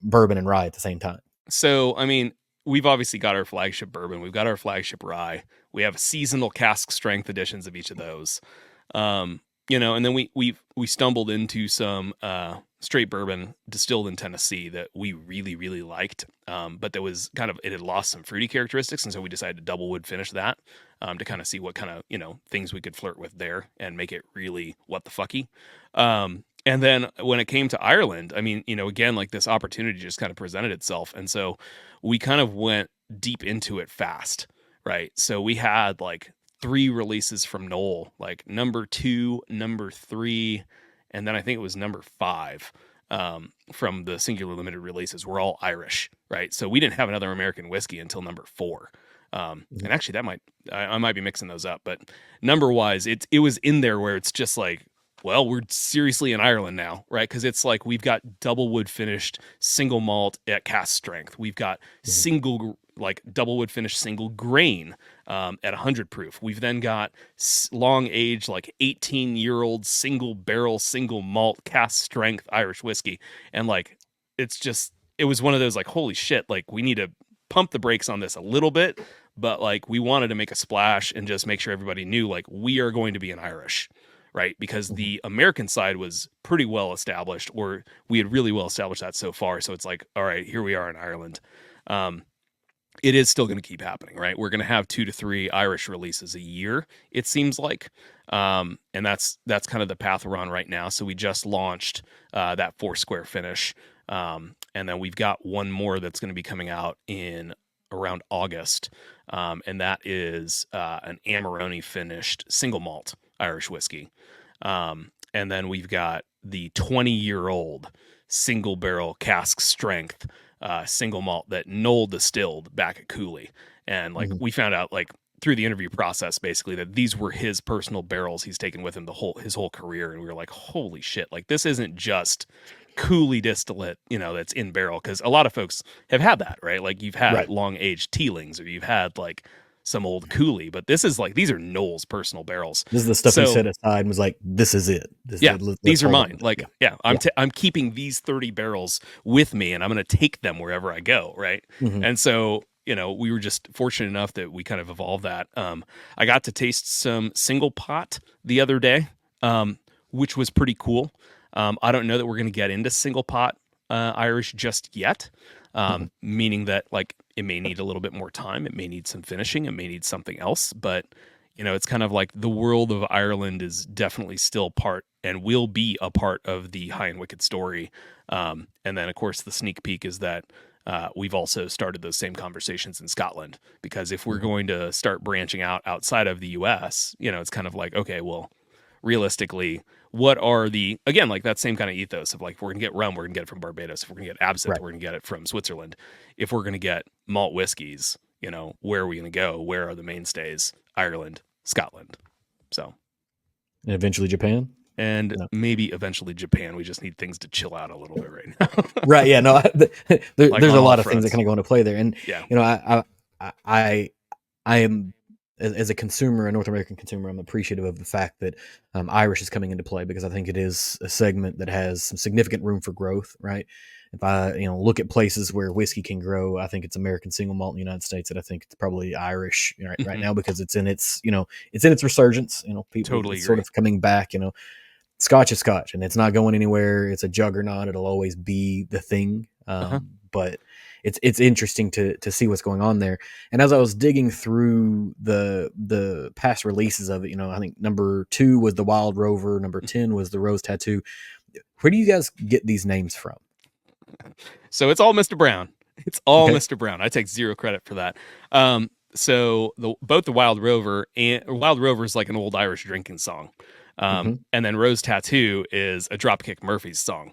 bourbon and rye at the same time? So, I mean, we've obviously got our flagship bourbon, we've got our flagship rye, we have seasonal cask strength editions of each of those. Um, And then we stumbled into some straight bourbon distilled in Tennessee that we really really liked, but that was kind of, it had lost some fruity characteristics, and so we decided to double wood finish that, to kind of see what kind of things we could flirt with there and make it really what the fucky. And then when it came to Ireland, I mean, again, like this opportunity just kind of presented itself, and so we kind of went deep into it fast, right? So we had like 3 releases from Knoll, like number 2, number 3, and then I think it was number 5, from the singular limited releases were all Irish, right? So we didn't have another American whiskey until number 4. And actually I might be mixing those up, but number wise, it was in there where it's just like, well, we're seriously in Ireland now, right? Because it's like we've got double wood finished single malt at cask strength. We've got single, like double wood finished single grain at 100 proof. We've then got long aged, like 18-year-old single barrel, single malt cask strength Irish whiskey. And like, it was one of those like, holy shit, like we need to pump the brakes on this a little bit, but like we wanted to make a splash and just make sure everybody knew like we are going to be an Irish. Right, because the American side was pretty well established, or we had really well established that so far. So it's like, all right, here we are in Ireland. It is still going to keep happening, right? We're going to have 2 to 3 Irish releases a year, it seems like, and that's kind of the path we're on right now. So we just launched that 4 square finish, and then we've got one more that's going to be coming out in around August, and that is an Amarone finished single malt Irish whiskey. And then we've got the 20-year-old single barrel cask strength single malt that Knoll distilled back at Cooley. And like we found out like through the interview process basically that these were his personal barrels he's taken with him his whole career. And we were like, holy shit, like this isn't just Cooley distillate, that's in barrel, because a lot of folks have had that, right? Like you've had long aged Teelings, or you've had like some old Cooley, but this is like, these are Knoll's personal barrels. This is the stuff he set aside and was like, this is it. These are mine. Like, I'm keeping these 30 barrels with me, and I'm going to take them wherever I go. Right. And so, we were just fortunate enough that we kind of evolved that. I got to taste some single pot the other day, which was pretty cool. I don't know that we're going to get into single pot Irish just yet. Meaning that like it may need a little bit more time. It may need some finishing. It may need something else. But, it's kind of like the world of Ireland is definitely still part and will be a part of the High and Wicked story. And then, of course, the sneak peek is that we've also started those same conversations in Scotland, because if we're going to start branching out outside of the U.S., it's kind of like, okay, well, realistically, what are again, like that same kind of ethos of like, if we're going to get rum, we're going to get it from Barbados. If we're going to get absinthe, we're going to get it from Switzerland. If we're going to get malt whiskeys, where are we going to go? Where are the mainstays? Ireland, Scotland. So, and eventually Japan. And maybe eventually Japan. We just need things to chill out a little bit right now. Right. Yeah. No, there's Like a lot of things that kind of go into play there. And, yeah. I am, as a consumer, a North American consumer, I'm appreciative of the fact that Irish is coming into play, because I think it is a segment that has some significant room for growth, right? If I look at places where whiskey can grow, I think it's American single malt in the United States, and I think it's probably Irish right now, because it's in its resurgence. People totally sort of coming back. Scotch is Scotch, and it's not going anywhere. It's a juggernaut. It'll always be the thing. But it's interesting to see what's going on there. And as I was digging through the past releases of it, I think number 2 was the Wild Rover, number 10 was the Rose Tattoo. Where do you guys get these names from? So it's all Mr. Brown. It's all Mr. Brown. I take zero credit for that. So both the Wild Rover is like an old Irish drinking song. And then Rose Tattoo is a Dropkick Murphys song.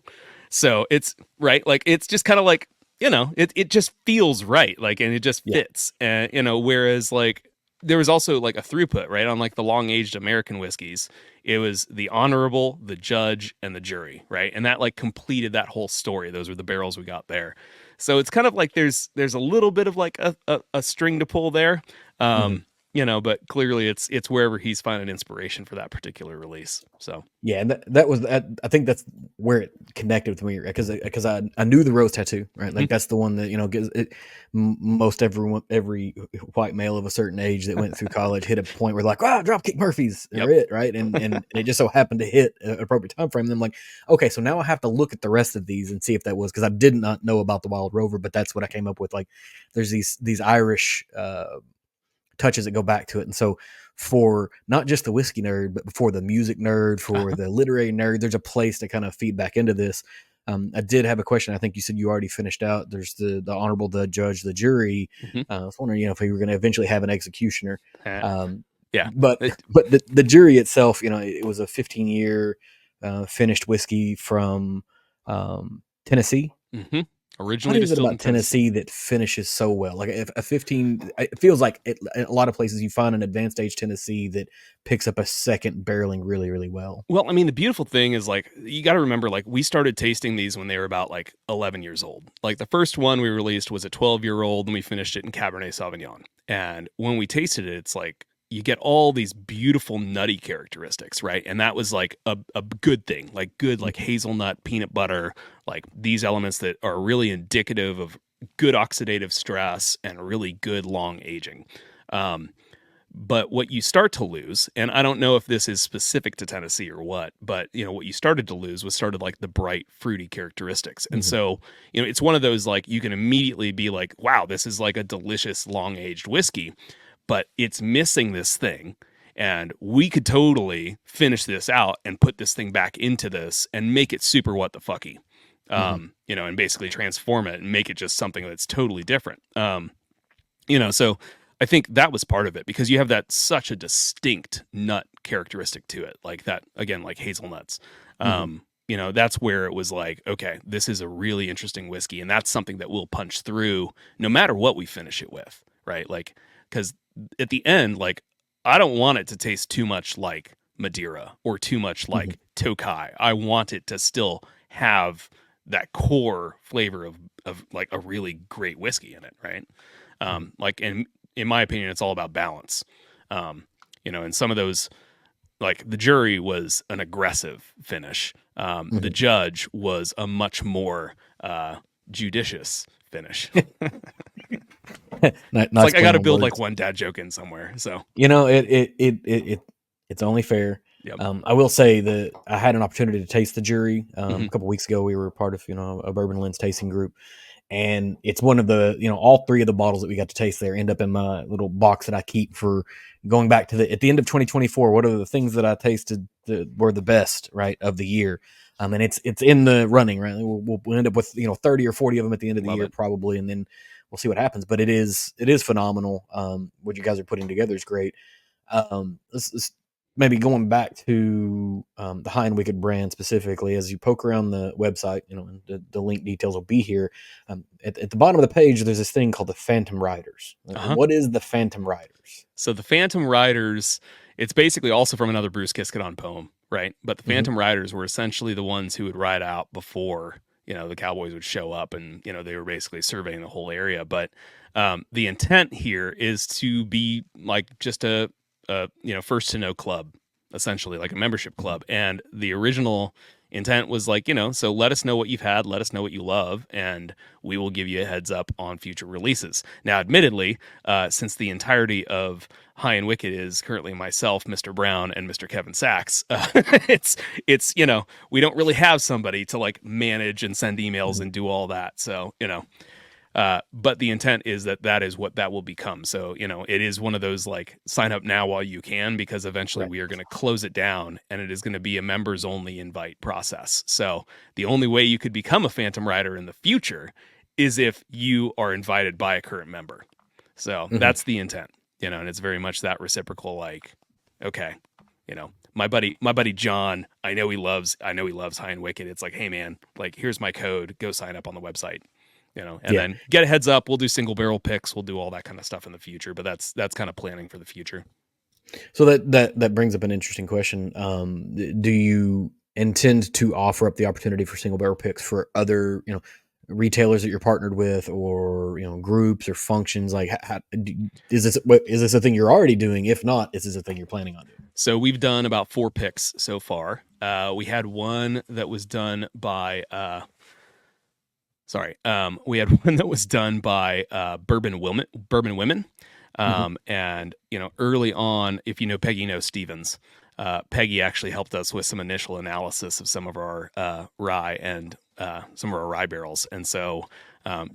So it's right. Like, it's just kind of like, it just feels right. Like, and it just fits. And, whereas like there was also like a throughput, right? On like the long aged American whiskeys, it was the honorable, the judge, and the jury, right? And that like completed that whole story. Those were the barrels we got there. So it's kind of like there's a little bit of like a string to pull there. but clearly it's wherever he's finding inspiration for that particular release. So Yeah, and that was that. I think that's where it connected with me because I knew the rose tattoo, right? mhm. Like that's the one that gives it. Most every white male of a certain age that went through college hit a point where like, Dropkick Murphys are Yep. it, right? And it just so happened to hit an appropriate time frame. And I'm like, okay, so now I have to look at the rest of these and see if that was, because I did not know about the Wild Rover, but that's what I came up with. Like, there's these Irish touches that go back to it. And so for not just the whiskey nerd, but for the music nerd, for the literary nerd, there's a place to kind of feed back into this. I did have a question. I think you said you already finished out. There's the honorable, the judge, the jury. Mhm. I was wondering, if we were going to eventually have an executioner. Yeah. But the jury itself, it was a 15-year finished whiskey from Tennessee. Mm-hmm. What Originally is it distilled about in Tennessee. Tennessee that finishes so well? Like if a 15, it feels like a lot of places you find an advanced age Tennessee that picks up a second barreling really, really well. Well, I mean, the beautiful thing is like you got to remember, like we started tasting these when they were about like 11 years old. Like the first one we released was a 12-year-old, and we finished it in Cabernet Sauvignon. And when we tasted it, it's like you get all these beautiful nutty characteristics, right? And that was like a good thing, like good, like hazelnut, peanut butter, like these elements that are really indicative of good oxidative stress and really good long aging. But what you start to lose, and I don't know if this is specific to Tennessee or what, but what you started to lose was started like the bright fruity characteristics. And so, it's one of those like you can immediately be like, wow, this is like a delicious long aged whiskey, but it's missing this thing. And we could totally finish this out and put this thing back into this and make it super what the fucky, and basically transform it and make it just something that's totally different. So I think that was part of it because you have that such a distinct nut characteristic to it, like that again, like hazelnuts. That's where it was like, okay, this is a really interesting whiskey, and that's something that will punch through no matter what we finish it with, right? Like, because at the end, like, I don't want it to taste too much like Madeira or too much like Tokai. I want it to still have that core flavor of like a really great whiskey in it, right? Like in my opinion, it's all about balance. And some of those, like the jury was an aggressive finish. The judge was a much more judicious finish. Nice It's like I got to on build words. like one dad joke in somewhere. So it's only fair. yep. I will say that I had an opportunity to taste the jury a couple weeks ago. We were part of a Bourbon Lens tasting group, and it's one of the all three of the bottles that we got to taste there end up in my little box that I keep for going back to at the end of 2024. What are the things that I tasted that were the best, right, of the year? And it's in the running, right? We'll end up with 30 or 40 of them at the end of the Love year it. probably, and then we'll see what happens. But it is phenomenal. What you guys are putting together is great. This maybe going back to the High and Wicked brand specifically, as you poke around the website, and the link details will be here. At the bottom of the page, there's this thing called the Phantom Riders. What is the Phantom Riders? So the Phantom Riders, it's basically also from another Bruce Kiskadon poem, right? But the Phantom Riders were essentially the ones who would ride out before the cowboys would show up, and they were basically surveying the whole area. But the intent here is to be like just a first to know club, essentially like a membership club. And the original intent was like, so let us know what you've had, let us know what you love, and we will give you a heads up on future releases. Now, admittedly, since the entirety of High and Wicked is currently myself, Mr. Brown, and Mr. Kevin Sachs, it's we don't really have somebody to like manage and send emails and do all that. So but the intent is that is what that will become. So, it is one of those like sign up now while you can, because eventually we are going to close it down, and it is going to be a members only invite process. So the only way you could become a Phantom Rider in the future is if you are invited by a current member. So that's the intent, and it's very much that reciprocal, like, okay, my buddy John, I know he loves High and Wicked. It's like, hey man, like, here's my code, go sign up on the website. Then get a heads up. We'll do single barrel picks. We'll do all that kind of stuff in the future, but that's kind of planning for the future. So that brings up an interesting question. Do you intend to offer up the opportunity for single barrel picks for other, retailers that you're partnered with, or groups or functions? Like, is this a thing you're already doing? If not, is this a thing you're planning on doing? So we've done about 4 picks so far. We had one that was done by we had one that was done by Bourbon Women. Hmm. And early on, if you know Peggy knows Stevens, Peggy actually helped us with some initial analysis of some of our rye and some of our rye barrels. And so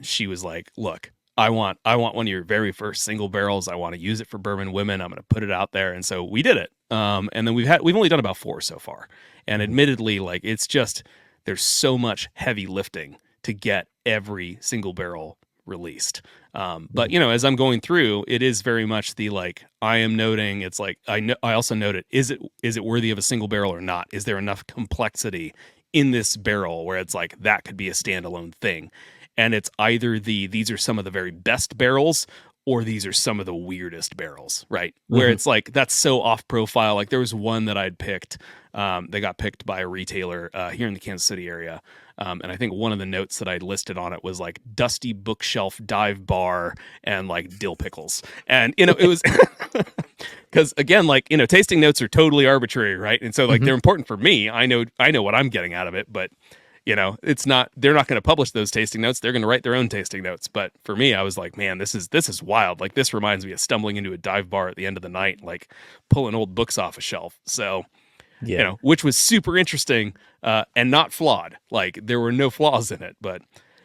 she was like, "Look, I want one of your very first single barrels. I want to use it for Bourbon Women. I'm going to put it out there." And so we did it. And then we've only done about 4 so far. And Hmm. admittedly, like, it's just there's so much heavy lifting to get every single barrel released. But as I'm going through, it is very much the, like, I am noting, it's like I also noted, is it worthy of a single barrel or not? Is there enough complexity in this barrel where it's like that could be a standalone thing? And it's either these are some of the very best barrels, or these are some of the weirdest barrels, right? Where Hmm. it's like that's so off profile. Like, there was one that I'd picked, they got picked by a retailer here in the Kansas City area. And I think one of the notes that I listed on it was like dusty bookshelf dive bar and like dill pickles. And, it was because, again, like, tasting notes are totally arbitrary, right? And so, like, Hmm. they're important for me. I know what I'm getting out of it, but it's not, they're not going to publish those tasting notes. They're going to write their own tasting notes. But for me, I was like, man, this is wild. Like, this reminds me of stumbling into a dive bar at the end of the night, like pulling old books off a shelf. So, Yeah. which was super interesting, and not flawed. Like, there were no flaws in it, but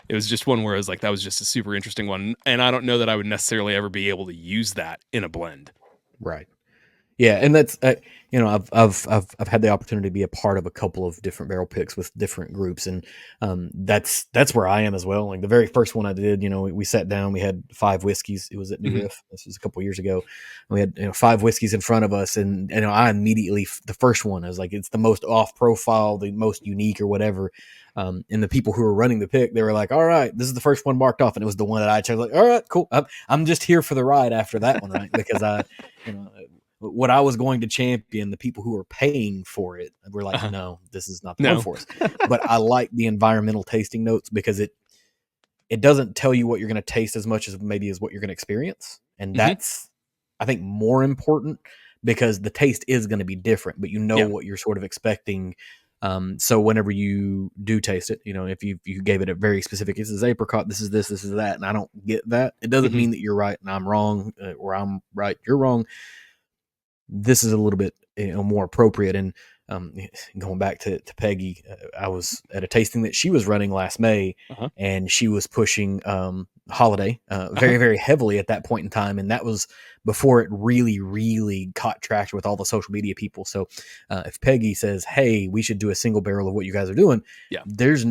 it was just one where I was like, that was just a super interesting one. And I don't know that I would necessarily ever be able to use that in a blend. Right. Yeah, and that's I've had the opportunity to be a part of a couple of different barrel picks with different groups, and that's where I am as well. Like, the very first one I did, we sat down, we had 5 whiskeys. It was at New Mm-hmm. Riff. This was a couple years ago. We had 5 whiskeys in front of us, and I immediately, the first one, I was like, it's the most off profile, the most unique, or whatever. And the people who were running the pick, they were like, "All right, this is the first one marked off," and it was the one that I chose. Like, "All right, cool. I'm just here for the ride after that one, right?" Because you know what I was going to champion, the people who were paying for it were like, Uh-huh. no, this is not the one No. for us. But I like the environmental tasting notes because it doesn't tell you what you're going to taste as much as maybe as what you're going to experience, and Mm-hmm. that's, I think, more important, because the taste is going to be different, but Yeah. what you're sort of expecting. So whenever you do taste it, if you gave it a very specific, this is apricot, this is this is that, and I don't get that, it doesn't Mm-hmm. mean that you're right and I'm wrong, or I'm right, you're wrong. This is a little bit more appropriate. And going back to Peggy, I was at a tasting that she was running last May, Uh-huh. and she was pushing holiday Uh-huh. very, very heavily at that point in time, and that was before it really, really caught traction with all the social media people. So if Peggy says, "Hey, we should do a single barrel of what you guys are doing," Yeah. there's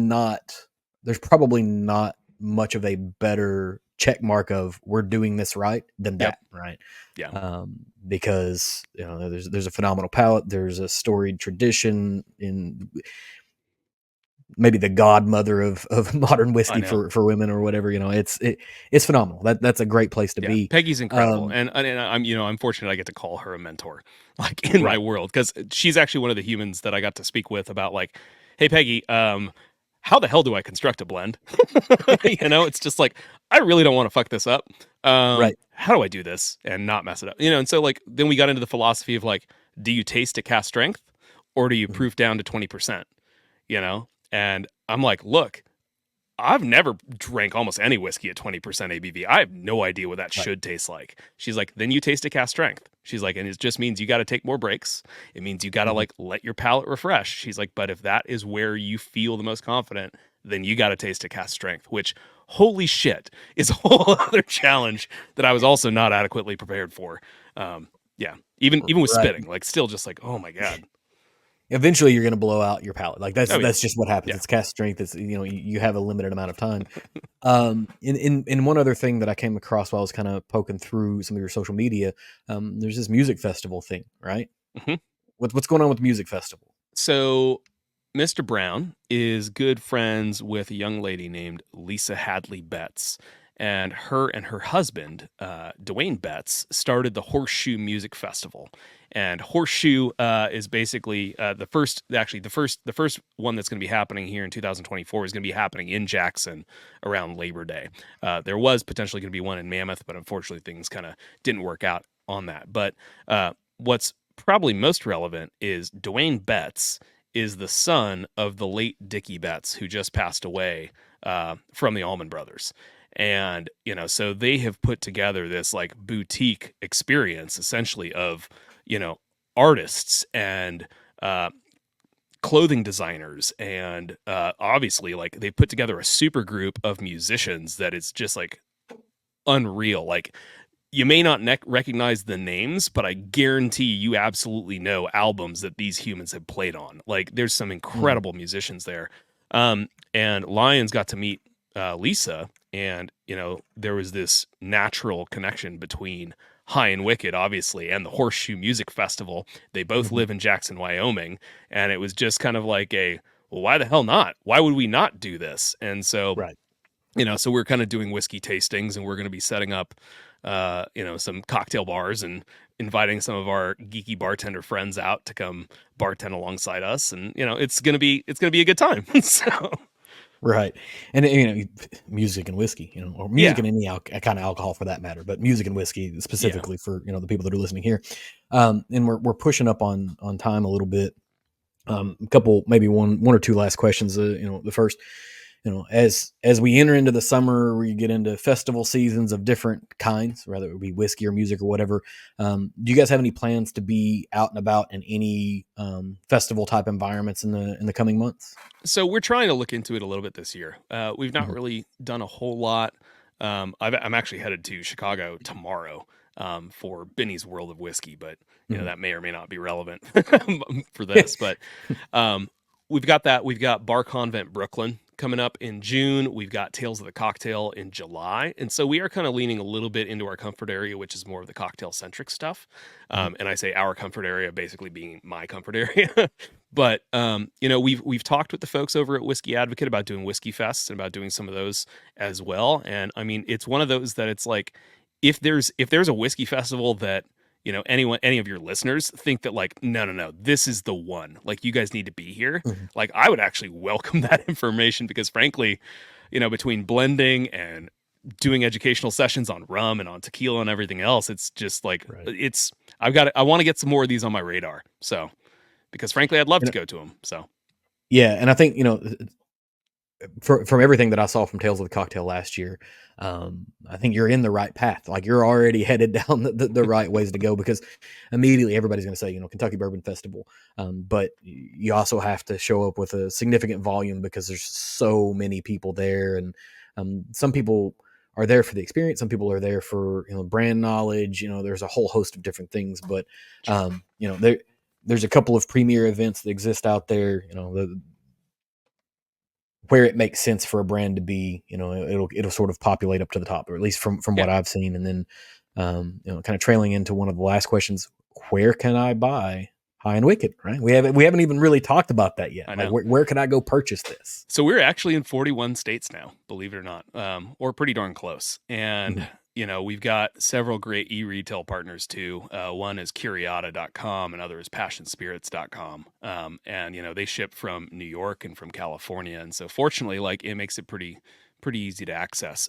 probably not much of a better check mark of we're doing this right than Yep. that, right? Yeah. Because there's a phenomenal palate, there's a storied tradition, in maybe the godmother of modern I whiskey know. for women, or whatever. It's phenomenal. That's a great place to Yeah, be. Peggy's incredible, Um, and I'm fortunate I get to call her a mentor, like, in my right. world, because she's actually one of the humans that I got to speak with about, like, hey Peggy, how the hell do I construct a blend? It's just like, I really don't want to fuck this up. Right. How do I do this and not mess it up? And so, like, then we got into the philosophy of, like, do you taste to cast strength, or do you Mhm. proof down to 20%? And I'm like, look, I've never drank almost any whiskey at 20% ABV. I have no idea what that Right. should taste like. She's like, then you taste a cast strength. She's like, and it just means you got to take more breaks. It means you got to, Mhm. like, let your palate refresh. She's like, but if that is where you feel the most confident, then you got to taste a cast strength, which, holy shit, is a whole other challenge that I was also not adequately prepared for. Yeah, even with Right. spitting, like, still just like, oh my God. Eventually you're going to blow out your palate. Like, that's Oh yeah. that's just what happens. Yeah. It's cast strength. It's, you have a limited amount of time. In one other thing that I came across while I was kind of poking through some of your social media, there's this music festival thing, right? Mhm. What's going on with the music festival? So Mr. Brown is good friends with a young lady named Lisa Hadley Betts. And her husband, Dwayne Betts, started the Horseshoe Music Festival. And Horseshoe is basically the first one that's going to be happening here in 2024 is going to be happening in Jackson around Labor Day. There was potentially going to be one in Mammoth, but unfortunately things kind of didn't work out on that. But what's probably most relevant is Dwayne Betts is the son of the late Dickie Betts, who just passed away from the Allman Brothers. And, so they have put together this like boutique experience essentially of, you know, artists and clothing designers. And obviously, like, they put together a super group of musicians that is just like unreal. Like, you may not recognize the names, but I guarantee you absolutely know albums that these humans have played on. Like, there's some incredible musicians there. And Lions got to meet Lisa, and there was this natural connection between High and Wicked, obviously, and the Horseshoe Music Festival. They both live in Jackson, Wyoming, and it was just kind of like well, why the hell not? Why would we not do this? And so, Right. so we're kind of doing whiskey tastings, and we're going to be setting up, some cocktail bars and inviting some of our geeky bartender friends out to come bartend alongside us, and it's gonna be a good time. So. Right. And music and whiskey, or music and any kind of alcohol for that matter, but music and whiskey specifically for, the people that are listening here. And we're pushing up on time a little bit. A couple, maybe one or two last questions. The first, as we enter into the summer, we get into festival seasons of different kinds, whether it be whiskey or music or whatever. Do you guys have any plans to be out and about in any festival type environments in the coming months? So we're trying to look into it a little bit this year. We've not really done a whole lot. I'm actually headed to Chicago tomorrow for Benny's World of Whiskey, but that may or may not be relevant for this. But we've got that. We've got Bar Convent Brooklyn coming up in June. We've got Tales of the Cocktail in July. And so we are kind of leaning a little bit into our comfort area, which is more of the cocktail centric stuff. And I say our comfort area basically being my comfort area. But we've talked with the folks over at Whiskey Advocate about doing Whiskey Fests and about doing some of those as well. And I mean, it's one of those that it's like, if there's a whiskey festival that any of your listeners think that like, no, this is the one, like, you guys need to be here. Like, I would actually welcome that information, because frankly, between blending and doing educational sessions on rum and on tequila and everything else, it's just like, I want to get some more of these on my radar. So, because frankly, I'd love to go to them. So, yeah. And I think, from everything that I saw from Tales of the Cocktail last year, I think you're in the right path. Like, you're already headed down the right ways to go, because immediately everybody's going to say, Kentucky Bourbon Festival. But you also have to show up with a significant volume, because there's so many people there. And some people are there for the experience. Some people are there for, brand knowledge. There's a whole host of different things. But, there's a couple of premier events that exist out there, where it makes sense for a brand to be, it'll sort of populate up to the top, or at least from what I've seen. And then, kind of trailing into one of the last questions, where can I buy High and Wicked? Right. We haven't even really talked about that yet. Like, where can I go purchase this? So we're actually in 41 states now, believe it or not, or pretty darn close. And, we've got several great e-retail partners too. One is Curiata.com, another is PassionSpirits.com. And, they ship from New York and from California. And so fortunately, like, it makes it pretty easy to access.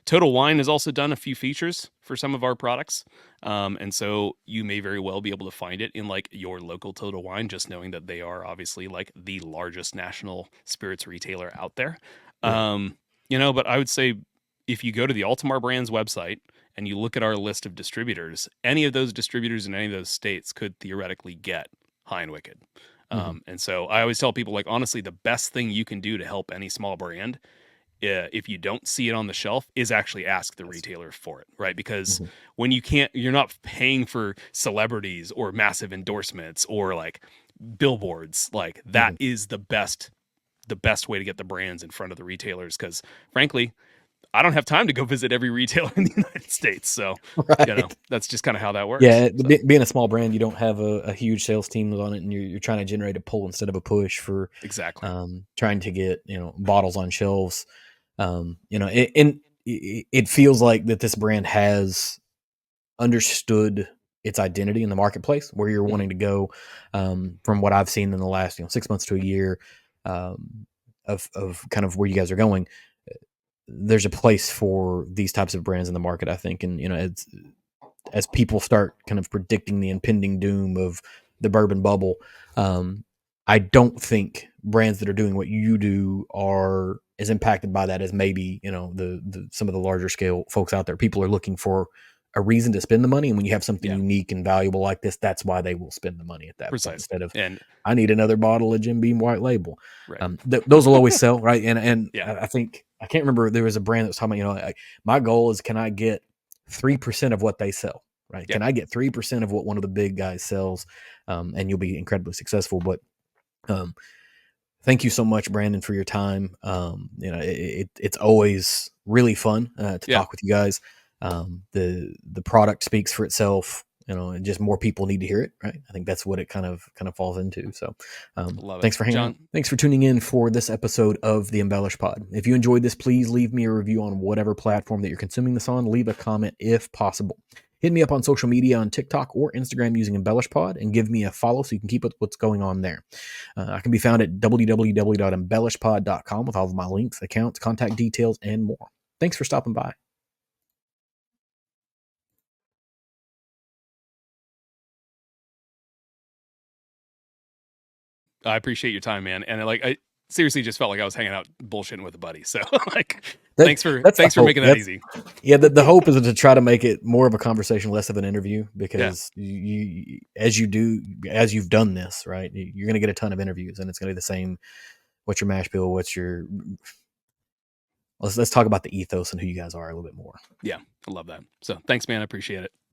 Total Wine has also done a few features for some of our products. And so you may very well be able to find it in like your local Total Wine, just knowing that they are obviously like the largest national spirits retailer out there. Right. But I would say, if you go to the Altamar Brands website and you look at our list of distributors, any of those distributors in any of those states could theoretically get High and Wicked. And so I always tell people, like, honestly, the best thing you can do to help any small brand, if you don't see it on the shelf, is actually ask the retailer for it, right? Because when you're not paying for celebrities or massive endorsements or like billboards, like that is the best way to get the brands in front of the retailers. Because frankly, I don't have time to go visit every retailer in the United States. So, that's just kind of how that works. Yeah. So, being a small brand, you don't have a huge sales team on it, and you're trying to generate a pull instead of a push for exactly trying to get, bottles on shelves. It feels like that this brand has understood its identity in the marketplace, where you're wanting to go. From what I've seen in the last 6 months to a year, of kind of where you guys are going, there's a place for these types of brands in the market, I think. And as people start kind of predicting the impending doom of the bourbon bubble, I don't think brands that are doing what you do are as impacted by that as maybe the some of the larger scale folks out there. People are looking for a reason to spend the money, and when you have something unique and valuable like this, that's why they will spend the money at that point, instead of, And I need another bottle of Jim Beam White Label. right. Those will always sell, right? And Yeah. I think, I can't remember, there was a brand that was talking about, my goal is, can I get 3% of what they sell? Right? Yeah. Can I get 3% of what one of the big guys sells? And you'll be incredibly successful. But thank you so much, Brandon, for your time. It's always really fun to talk with you guys. The product speaks for itself, and just more people need to hear it, right? I think that's what it kind of falls into. So Love it. thanks for hanging out. Thanks for tuning in for this episode of the Embellish Pod. If you enjoyed this, please leave me a review on whatever platform that you're consuming this on. Leave a comment if possible. Hit me up on social media on TikTok or Instagram using EmbellishPod, and give me a follow so you can keep up with what's going on there. I can be found at www.embellishpod.com with all of my links, accounts, contact details, and more. Thanks for stopping by. I appreciate your time, man. And I seriously just felt like I was hanging out bullshitting with a buddy. So thanks for making that easy. Yeah. The hope is to try to make it more of a conversation, less of an interview, because you, as you've done this, right, you're going to get a ton of interviews, and it's going to be the same. What's your mash bill? Let's talk about the ethos and who you guys are a little bit more. Yeah. I love that. So thanks, man. I appreciate it.